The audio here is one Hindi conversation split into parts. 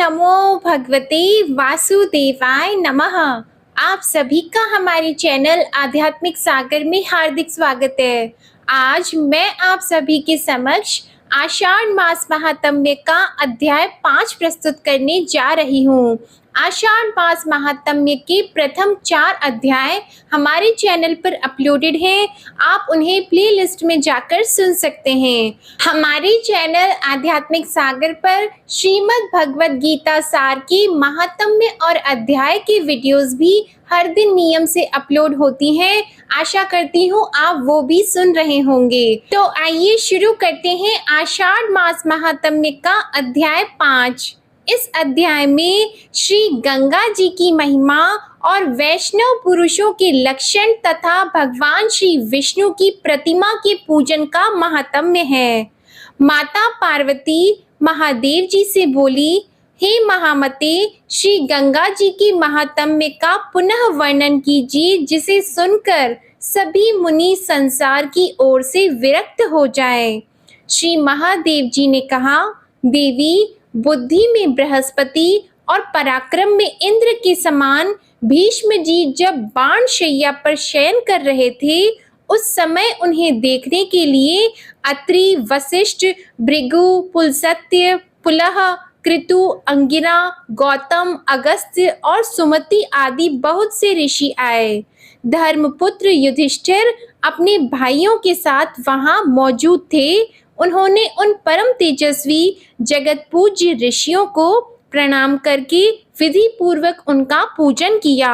नमो भगवते वासुदेवाय नमः। आप सभी का हमारे चैनल आध्यात्मिक सागर में हार्दिक स्वागत है। आज मैं आप सभी के समक्ष आषाढ़ मास महात्म्य का अध्याय 5 प्रस्तुत करने जा रही हूँ। आषाढ़ मास महात्म्य के प्रथम 4 अध्याय हमारे चैनल पर अपलोडेड हैं। आप उन्हें प्लेलिस्ट में जाकर सुन सकते हैं। हमारे चैनल आध्यात्मिक सागर पर श्रीमद् भगवद गीता सार की महात्म्य और अध्याय की वीडियोस भी हर दिन नियम से अपलोड होती हैं। आशा करती हूँ आप वो भी सुन रहे होंगे। तो आइए शुरू करते हैं आषाढ़ मास महात्म्य का अध्याय 5। इस अध्याय में श्री गंगा जी की महिमा और वैष्णव पुरुषों के लक्षण तथा भगवान श्री विष्णु की प्रतिमा के पूजन का महात्म्य है। माता पार्वती महादेव जी से बोली, हे महामते, श्री गंगा जी की महात्म्य का पुनः वर्णन कीजिए, जिसे सुनकर सभी मुनि संसार की ओर से विरक्त हो जाएं। श्री महादेव जी ने कहा, देवी, बुद्धि में बृहस्पति और पराक्रम में इंद्र के समान भीष्म जी जब बाण शैया पर शयन कर रहे थे, उस समय उन्हें देखने के लिए अत्रि, वशिष्ठ, भृगु, पुलस्त्य, पुलह, कृतु, अंगिरा, गौतम, अगस्त्य और सुमति आदि बहुत से ऋषि आए। धर्मपुत्र युधिष्ठिर अपने भाइयों के साथ वहां मौजूद थे। उन्होंने उन परम तेजस्वी जगत पूज्य ऋषियों को प्रणाम करके विधि पूर्वक उनका पूजन किया।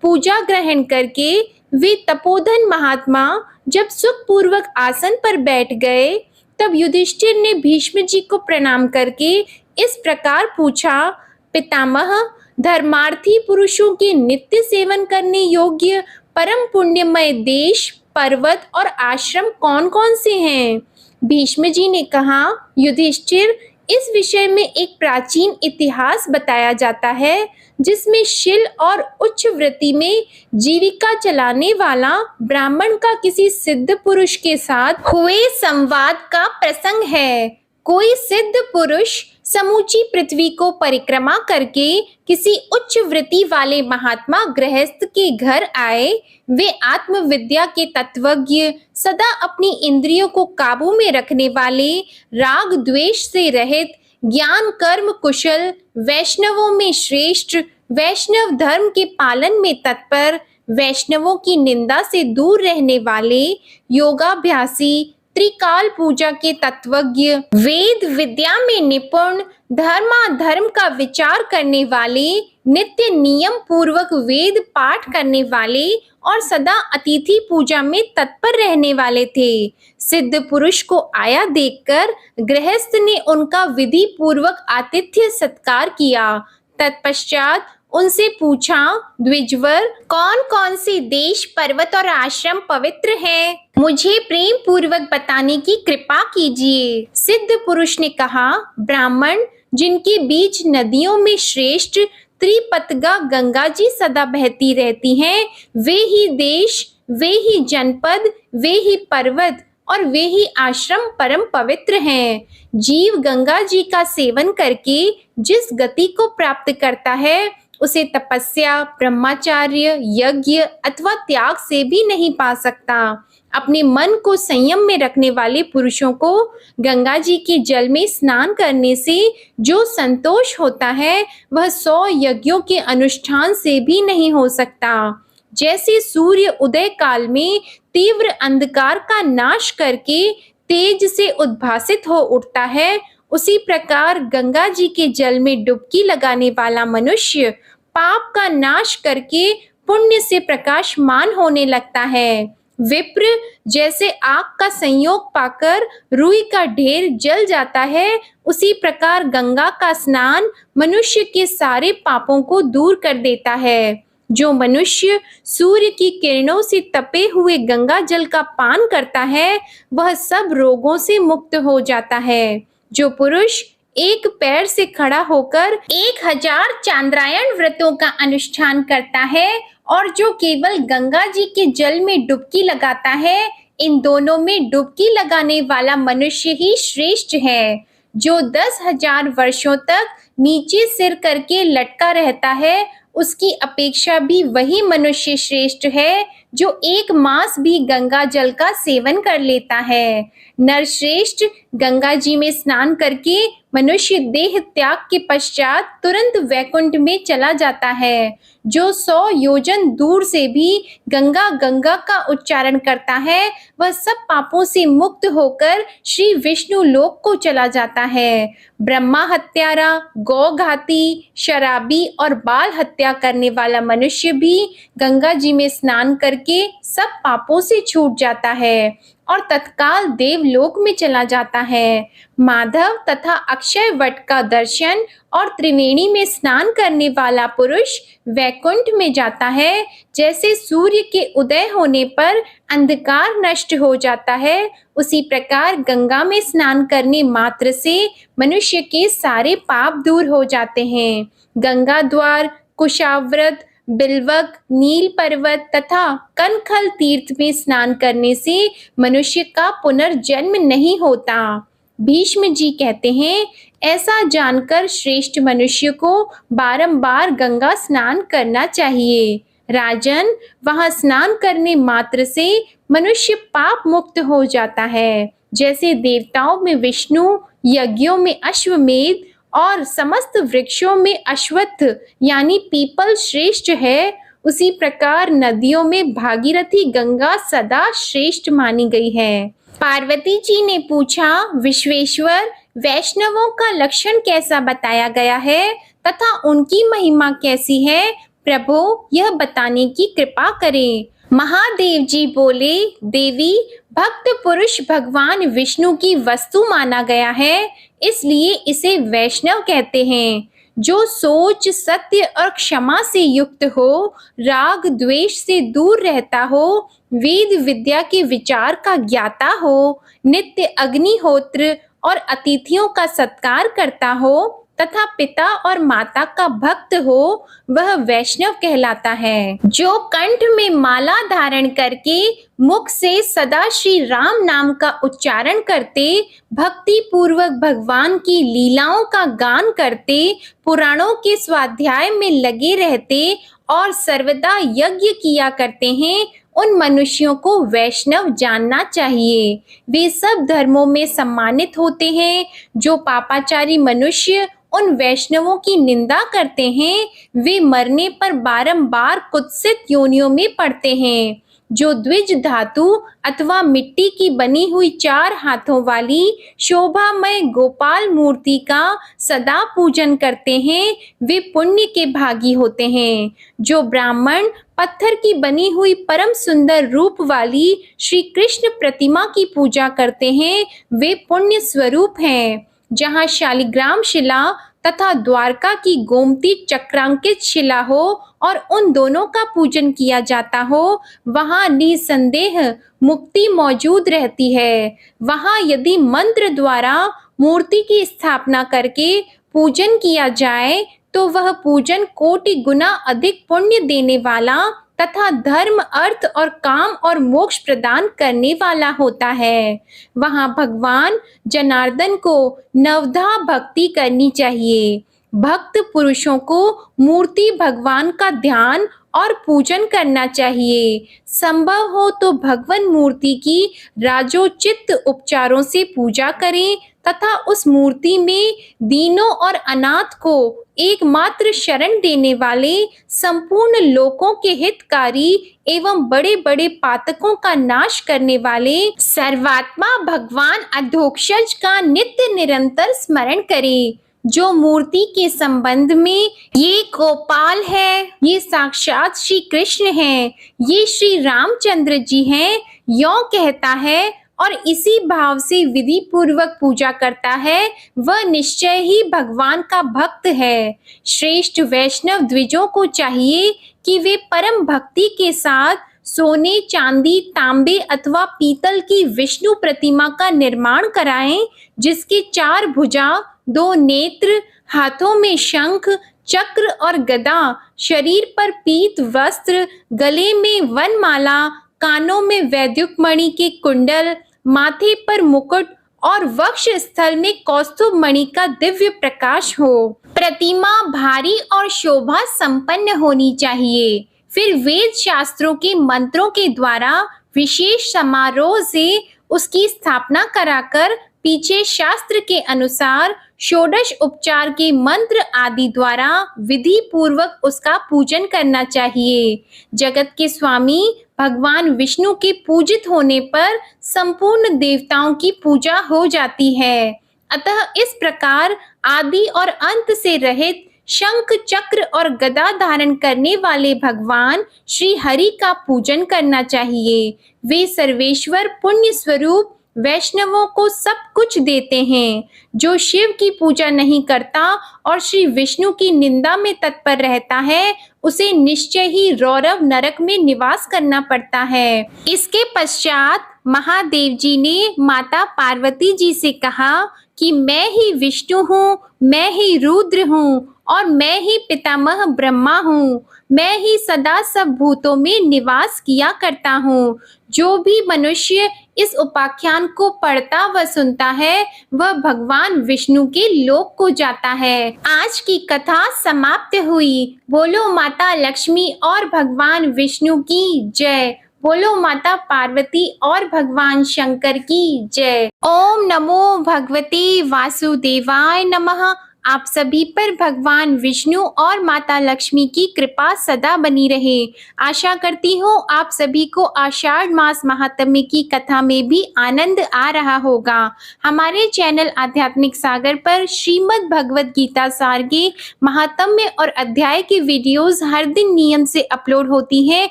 पूजा ग्रहण करके वे तपोधन महात्मा जब सुख पूर्वक आसन पर बैठ गए, तब युधिष्ठिर ने भीष्म जी को प्रणाम करके इस प्रकार पूछा, पितामह, धर्मार्थी पुरुषों के नित्य सेवन करने योग्य परम पुण्यमय देश, पर्वत और आश्रम कौन कौन से हैं? भीष्म जी ने कहा, युधिष्ठिर, इस विषय में एक प्राचीन इतिहास बताया जाता है, जिसमें शिल और उच्च वृत्ति में जीविका चलाने वाला ब्राह्मण का किसी सिद्ध पुरुष के साथ हुए संवाद का प्रसंग है। कोई सिद्ध पुरुष समूची पृथ्वी को परिक्रमा करके किसी उच्च वृत्ति वाले महात्मा गृहस्थ के घर आए। वे आत्मविद्या के तत्वज्ञ, सदा अपनी इंद्रियों को काबू में रखने वाले, राग द्वेष से रहित, ज्ञान कर्म कुशल, वैष्णवों में श्रेष्ठ, वैष्णव धर्म के पालन में तत्पर, वैष्णवों की निंदा से दूर रहने वाले, योगाभ्यासी, त्रिकाल पूजा के तत्वज्ञ, वेद विद्या में निपुण, धर्माधर्म का विचार करने वाले, नित्य नियम पूर्वक वेद पाठ करने वाले और सदा अतिथि पूजा में तत्पर रहने वाले थे। सिद्ध पुरुष को आया देखकर गृहस्थ ने उनका विधि पूर्वक आतिथ्य सत्कार किया। तत्पश्चात उनसे पूछा, द्विजवर, कौन कौन से देश, पर्वत और आश्रम पवित्र हैं? मुझे प्रेम पूर्वक बताने की कृपा कीजिए। सिद्ध पुरुष ने कहा, ब्राह्मण, जिनके बीच नदियों में श्रेष्ठ त्रिपतगा गंगा जी सदा बहती रहती हैं, वे ही देश, वे ही जनपद, वे ही पर्वत और वे ही आश्रम परम पवित्र हैं। जीव गंगा जी का सेवन करके जिस गति को प्राप्त करता है, उसे तपस्या, ब्रह्मचार्य, यज्ञ अथवा त्याग से भी नहीं पा सकता। अपने मन को संयम में रखने वाले पुरुषों को गंगा जी के जल में स्नान करने से जो संतोष होता है, वह 100 यज्ञों के अनुष्ठान से भी नहीं हो सकता। जैसे सूर्य उदय काल में तीव्र अंधकार का नाश करके तेज से उद्भासित हो उठता है, उसी प्रकार गंगा जी के जल में डुबकी लगाने वाला मनुष्य पाप का नाश करके पुण्य से प्रकाशमान होने लगता है। विप्र, जैसे आग का संयोग पाकर रुई का ढेर जल जाता है, उसी प्रकार गंगा का स्नान मनुष्य के सारे पापों को दूर कर देता है। जो मनुष्य सूर्य की किरणों से तपे हुए गंगा जल का पान करता है, वह सब रोगों से मुक्त हो जाता है। जो पुरुष एक पैर से खड़ा होकर 1000 चांद्रायण व्रतों का अनुष्ठान करता है और जो केवल गंगा जी के जल में डुबकी लगाता है, इन दोनों में डुबकी लगाने वाला मनुष्य ही श्रेष्ठ है। जो 10,000 वर्षों तक नीचे सिर करके लटका रहता है, उसकी अपेक्षा भी वही मनुष्य श्रेष्ठ है जो एक मास भी गंगा जल का सेवन कर लेता है। नरश्रेष्ठ गंगा जी में स्नान करके मनुष्य देह त्याग के पश्चात तुरंत वैकुंठ में चला जाता है। जो 100 योजन दूर से भी गंगा गंगा का उच्चारण करता है, वह सब पापों से मुक्त होकर श्री विष्णु लोक को चला जाता है। ब्रह्मा हत्यारा, गौघाती, शराबी और बाल हत्या करने वाला मनुष्य भी गंगा जी में स्नान करके सब पापों से छूट जाता है और तत्काल देवलोक में चला जाता है। माधव तथा अक्षय वट का दर्शन और त्रिवेणी में स्नान करने वाला पुरुष वैकुंठ में जाता है। जैसे सूर्य के उदय होने पर अंधकार नष्ट हो जाता है, उसी प्रकार गंगा में स्नान करने मात्र से मनुष्य के सारे पाप दूर हो जाते हैं। गंगा द्वार, कुशाव्रत, बिल्वक, नील पर्वत तथा कनखल तीर्थ में स्नान करने से मनुष्य का पुनर्जन्म नहीं होता। भीष्म जी कहते हैं, ऐसा जानकर श्रेष्ठ मनुष्य को बारंबार गंगा स्नान करना चाहिए। राजन, वहां स्नान करने मात्र से मनुष्य पाप मुक्त हो जाता है। जैसे देवताओं में विष्णु, यज्ञों में अश्वमेध और समस्त वृक्षों में अश्वत्थ यानी पीपल श्रेष्ठ है, उसी प्रकार नदियों में भागीरथी गंगा सदा श्रेष्ठ मानी गई है। पार्वती जी ने पूछा, विश्वेश्वर, वैष्णवों का लक्षण कैसा बताया गया है तथा उनकी महिमा कैसी है? प्रभु, यह बताने की कृपा करें। महादेव जी बोले, देवी, भक्त पुरुष भगवान विष्णु की वस्तु माना गया है, इसलिए इसे वैष्णव कहते हैं। जो सोच, सत्य और क्षमा से युक्त हो, राग द्वेष से दूर रहता हो, वेद विद्या के विचार का ज्ञाता हो, नित्य अग्निहोत्र और अतिथियों का सत्कार करता हो तथा पिता और माता का भक्त हो, वह वैष्णव कहलाता है। जो कंठ में माला धारण करके मुख से सदा श्री राम नाम का उच्चारण करते, भक्ति पूर्वक भगवान की लीलाओं का गान करते, पुराणों के स्वाध्याय में लगे रहते और सर्वदा यज्ञ किया करते हैं, उन मनुष्यों को वैष्णव जानना चाहिए। वे सब धर्मों में सम्मानित होते हैं। जो पापाचारी मनुष्य उन वैष्णवों की निंदा करते हैं, वे मरने पर बारंबार कुत्सित योनियों में पड़ते हैं। जो द्विज धातु अथवा मिट्टी की बनी हुई 4 हाथों वाली शोभामय गोपाल मूर्ति का सदा पूजन करते हैं, वे पुण्य के भागी होते हैं। जो ब्राह्मण पत्थर की बनी हुई परम सुंदर रूप वाली श्री कृष्ण प्रतिमा की पूजा करते हैं, वे पुण्य स्वरूप हैं। जहाँ शालिग्राम शिला तथा द्वारका की गोमती चक्रांकित शिला हो और उन दोनों का पूजन किया जाता हो, वहाँ निसंदेह मुक्ति मौजूद रहती है। वहाँ यदि मंत्र द्वारा मूर्ति की स्थापना करके पूजन किया जाए, तो वह पूजन कोटि गुना अधिक पुण्य देने वाला तथा धर्म, अर्थ और काम और मोक्ष प्रदान करने वाला होता है। वहाँ भगवान जनार्दन को नवधा भक्ति करनी चाहिए। भक्त पुरुषों को मूर्ति भगवान का ध्यान और पूजन करना चाहिए। संभव हो तो भगवान मूर्ति की राजोचित उपचारों से पूजा करें तथा उस मूर्ति में दीनों और अनाथ को एकमात्र शरण देने वाले, संपूर्ण लोकों के हितकारी एवं बड़े बड़े पातकों का नाश करने वाले सर्वात्मा भगवान अधोक्षज का नित्य निरंतर स्मरण करें। जो मूर्ति के संबंध में ये गोपाल है, ये साक्षात श्री कृष्ण हैं, ये श्री रामचंद्र जी हैं, यों कहता है और इसी भाव से विधि पूर्वक पूजा करता है, वह निश्चय ही भगवान का भक्त है। श्रेष्ठ वैष्णव द्विजों को चाहिए कि वे परम भक्ति के साथ सोने, चांदी, तांबे अथवा पीतल की विष्णु प्रतिमा का निर्माण कराएं, जिसके 4 भुजा, 2 नेत्र, हाथों में शंख, चक्र और गदा, शरीर पर पीत वस्त्र, गले में वनमाला, कानों में वैद्युक मणि के कुंडल, माथे पर मुकुट और वक्ष स्थल में कौस्तुभ मणि का दिव्य प्रकाश हो। प्रतिमा भारी और शोभा संपन्न होनी चाहिए। फिर वेद शास्त्रों के मंत्रों के द्वारा विशेष समारोह से उसकी स्थापना कराकर पीछे शास्त्र के अनुसार षोडश उपचार के मंत्र आदि द्वारा विधि पूर्वक उसका पूजन करना चाहिए। जगत के स्वामी भगवान विष्णु के पूजित होने पर संपूर्ण देवताओं की पूजा हो जाती है। अतः इस प्रकार आदि और अंत से रहित शंख चक्र और गदा धारण करने वाले भगवान श्री हरि का पूजन करना चाहिए। वे सर्वेश्वर पुण्य स्वरूप वैष्णवों को सब कुछ देते हैं। जो शिव की पूजा नहीं करता और श्री विष्णु की निंदा में तत्पर रहता है, उसे निश्चय ही रौरव नरक में निवास करना पड़ता है। इसके पश्चात महादेव जी ने माता पार्वती जी से कहा कि मैं ही विष्णु हूँ, मैं ही रुद्र हूँ और मैं ही पितामह ब्रह्मा हूँ। मैं ही सदा सब भूतों में निवास किया करता हूँ। जो भी मनुष्य इस उपाख्यान को पढ़ता व सुनता है, वह भगवान विष्णु के लोक को जाता है। आज की कथा समाप्त हुई। बोलो माता लक्ष्मी और भगवान विष्णु की जय। बोलो माता पार्वती और भगवान शंकर की जय। ओम नमो भगवते वासुदेवाय नमः। आप सभी पर भगवान विष्णु और माता लक्ष्मी की कृपा सदा बनी रहे। आशा करती हूँ आप सभी को आषाढ़ मास महात्म्य की कथा में भी आनंद आ रहा होगा। हमारे चैनल आध्यात्मिक सागर पर श्रीमद् भगवद गीता सार के महात्म्य और अध्याय की वीडियोस हर दिन नियम से अपलोड होती हैं।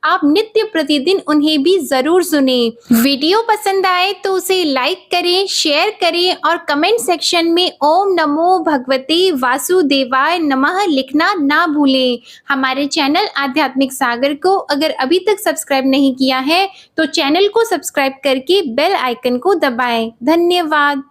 आप नित्य प्रतिदिन उन्हें भी जरूर सुने। वीडियो पसंद आए तो उसे लाइक करें, शेयर करें और कमेंट सेक्शन में ओम नमो भगवते वासुदेवाय नमः लिखना ना भूलें। हमारे चैनल आध्यात्मिक सागर को अगर अभी तक सब्सक्राइब नहीं किया है तो चैनल को सब्सक्राइब करके बेल आइकन को दबाएं। धन्यवाद।